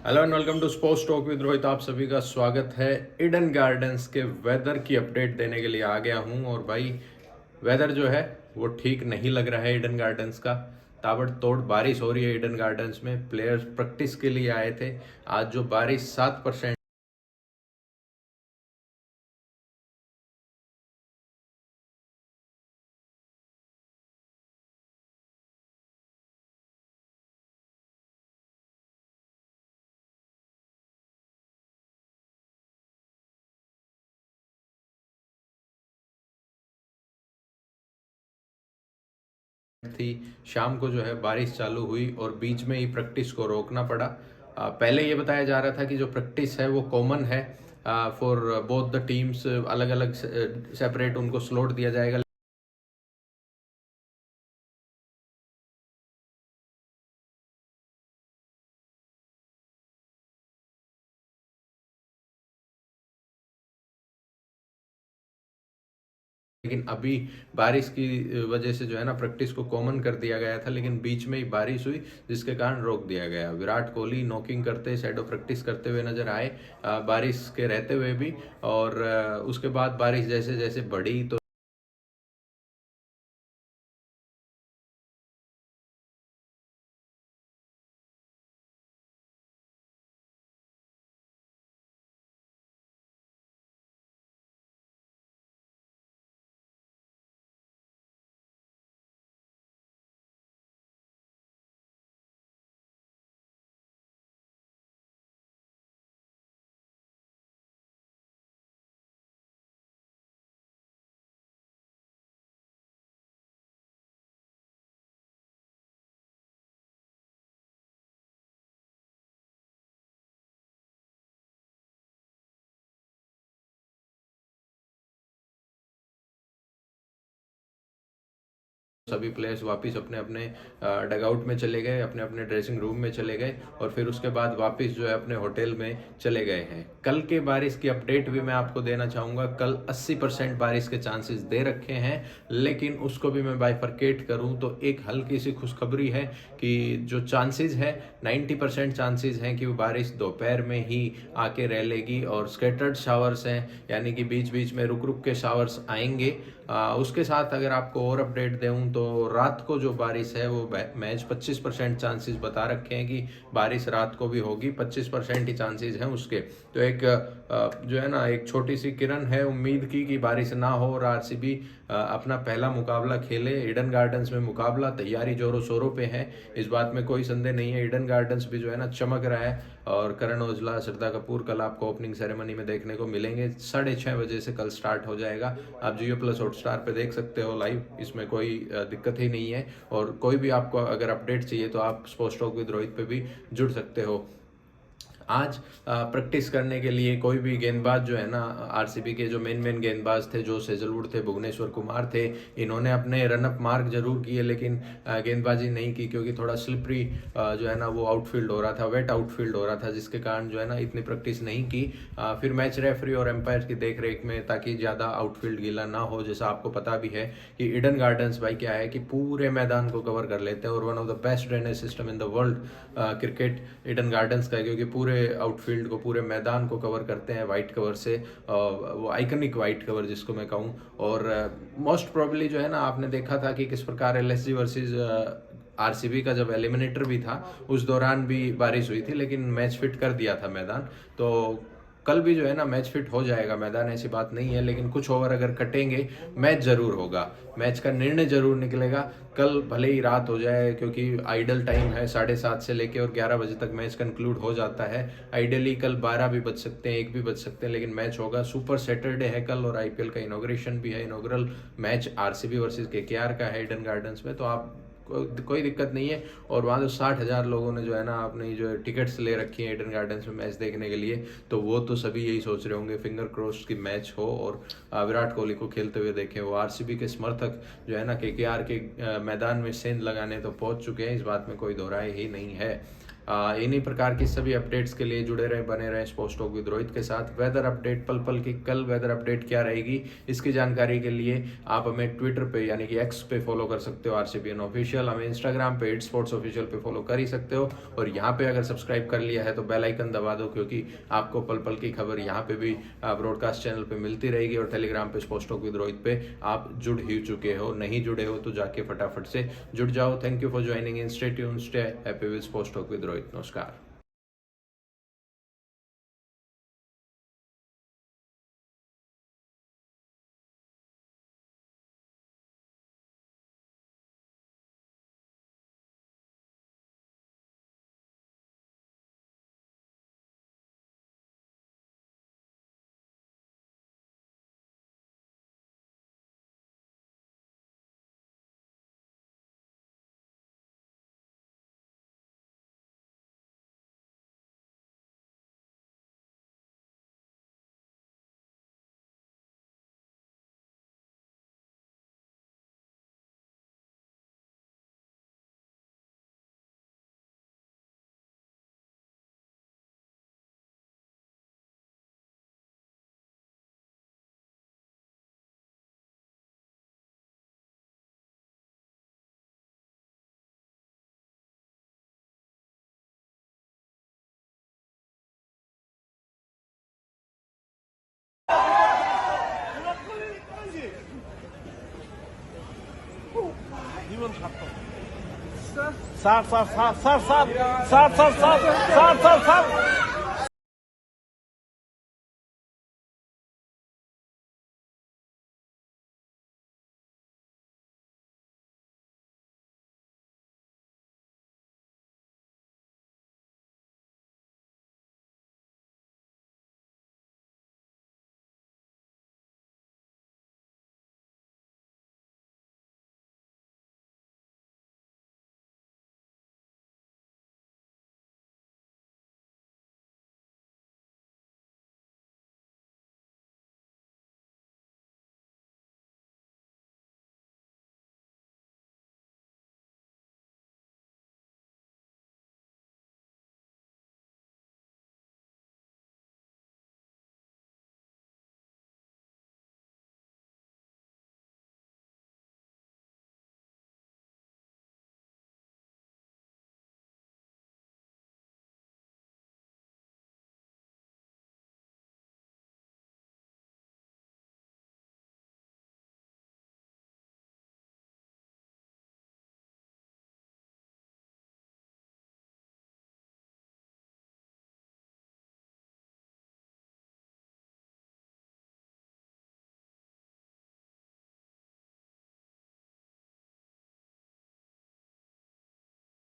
Hello and welcome to sports talk with Rohit. आप सभी का स्वागत है। ईडन गार्डन्स के वेदर की अपडेट देने के लिए आ गया हूं और भाई वेदर जो है वो ठीक नहीं लग रहा है। ईडन गार्डन्स का ताबड़तोड़ बारिश हो रही है। ईडन गार्डन्स में प्लेयर्स प्रैक्टिस के लिए आए थे। आज जो बारिश 7% थी, शाम को जो है बारिश चालू हुई और बीच में ही प्रैक्टिस को रोकना पड़ा। पहले ये बताया जा रहा था कि जो प्रैक्टिस है वो कॉमन है फॉर बोथ द टीम्स, अलग अलग सेपरेट उनको स्लॉट दिया जाएगा। लेकिन अभी बारिश की वजह से जो है ना प्रैक्टिस को कॉमन कर दिया गया था, लेकिन बीच में ही बारिश हुई जिसके कारण रोक दिया गया। विराट कोहली नॉकिंग करते शैडो प्रैक्टिस करते हुए नजर आए बारिश के रहते हुए भी, और उसके बाद बारिश जैसे जैसे बढ़ी तो सभी प्लेयर्स वापस अपने अपने डगआउट में चले गए, अपने अपने ड्रेसिंग रूम में चले गए और फिर उसके बाद वापस जो है अपने होटल में चले गए हैं। कल के बारिश की अपडेट भी मैं आपको देना चाहूँगा। कल 80% बारिश के चांसेस दे रखे हैं, लेकिन उसको भी मैं बाइफरकेट करूँ तो एक हल्की सी खुशखबरी है कि जो चांसेस है 90% चांसेस हैं कि वो बारिश दोपहर में ही आके रह लेगी और स्कैटर्ड शावर्स हैं, यानी कि बीच बीच में रुक रुक के शावर्स आएंगे। उसके साथ अगर आपको और अपडेट दूँ तो रात को जो बारिश है वो मैच 25% चांसेस बता रखे हैं कि बारिश रात को भी होगी। 25% ही चांसेस हैं उसके। तो एक जो है ना एक छोटी सी किरण है उम्मीद की कि बारिश ना हो और आरसीबी अपना पहला मुकाबला खेले। ईडन गार्डन्स में मुकाबला, तैयारी जोरों शोरों पे है, इस बात में कोई संदेह नहीं है। ईडन गार्डन्स भी जो है ना चमक रहा है और करण औजला, श्रद्धा कपूर कल आपको ओपनिंग सेरेमनी में देखने को मिलेंगे। 6:30 बजे से कल स्टार्ट हो जाएगा। आप जियो प्लस हॉटस्टार पे देख सकते हो लाइव, इसमें कोई दिक्कत ही नहीं है। और कोई भी आपको अगर अपडेट चाहिए तो आप स्पोर्ट्स टॉक विद रोहित पे भी जुड़ सकते हो। आज प्रैक्टिस करने के लिए कोई भी गेंदबाज जो है ना, आरसीबी के जो मेन गेंदबाज थे, जो सेजलवुड थे, भुवनेश्वर कुमार थे, इन्होंने अपने रनअप मार्क जरूर किए लेकिन गेंदबाजी नहीं की क्योंकि थोड़ा स्लिपरी जो है ना वो आउटफील्ड हो रहा था, वेट आउटफील्ड हो रहा था, जिसके कारण जो है ना इतनी प्रैक्टिस नहीं की। फिर मैच रेफरी और एम्पायर की देख रेख में, ताकि ज़्यादा आउटफील्ड गीला ना हो। जैसा आपको पता भी है कि ईडन गार्डन्स भाई क्या है कि पूरे मैदान को कवर कर लेते हैं और one of the best drainage system in the world cricket Eden gardens का है, क्योंकि पूरे आउटफील्ड को, पूरे मैदान को कवर करते हैं वाइट कवर से, वो आइकनिक वाइट कवर जिसको मैं कहूँ। और मोस्ट प्रोबेबली जो है ना आपने देखा था कि किस प्रकार एलएसजी वर्सेस आरसीबी का जब एलिमिनेटर भी था उस दौरान भी बारिश हुई थी, लेकिन मैच फिट कर दिया था मैदान। तो कल भी जो है ना मैच फिट हो जाएगा मैदान, ऐसी बात नहीं है, लेकिन कुछ ओवर अगर कटेंगे मैच जरूर होगा, मैच का निर्णय जरूर निकलेगा। कल भले ही रात हो जाए क्योंकि आइडल टाइम है 7:30 से लेके और 11 बजे तक मैच कंक्लूड हो जाता है। आइडियली कल 12 भी बज सकते हैं, 1 भी बज सकते हैं, लेकिन मैच होगा। सुपर सैटरडे है कल और आईपीएल का इनॉग्रेशन भी है। Inaugural match RCB versus KKR का है ईडन गार्डन्स में, तो आप कोई दिक्कत नहीं है। और वहाँ जो 60,000 लोगों ने जो है ना अपनी जो टिकट्स ले रखी हैं ईडन गार्डन्स में मैच देखने के लिए, तो वो तो सभी यही सोच रहे होंगे फिंगर क्रॉस की मैच हो और विराट कोहली को खेलते हुए देखें। वो आरसीबी के समर्थक जो है ना केकेआर के मैदान में सेंध लगाने तो पहुंच चुके हैं, इस बात में कोई दोहराए ही नहीं है। इन्हीं प्रकार की सभी अपडेट्स के लिए जुड़े रहें, बने रहें स्पोर्ट्स टॉक विद रोहित के साथ। वेदर अपडेट पल पल की, कल वेदर अपडेट क्या रहेगी इसकी जानकारी के लिए आप हमें ट्विटर पे यानी कि एक्स पे फॉलो कर सकते हो RCBN ऑफिशियल, हमें इंस्टाग्राम पे स्पोर्ट्स ऑफिशियल पे फॉलो कर ही सकते हो। और यहाँ पे अगर सब्सक्राइब कर लिया है तो बेल आइकन दबा दो, क्योंकि आपको पल पल की खबर यहाँ पे भी ब्रॉडकास्ट चैनल पे मिलती रहेगी। और टेलीग्राम पे स्पोर्ट्स टॉक विद रोहित पे आप जुड़ ही चुके हो, नहीं जुड़े हो तो जाके फटाफट से जुड़ जाओ। Thank you for joining in, stay tuned, stay happy with sports talk with Rohit. नमस्कार। साठ साठ साठ साठ साठ साठ साठ साठ साठ साठ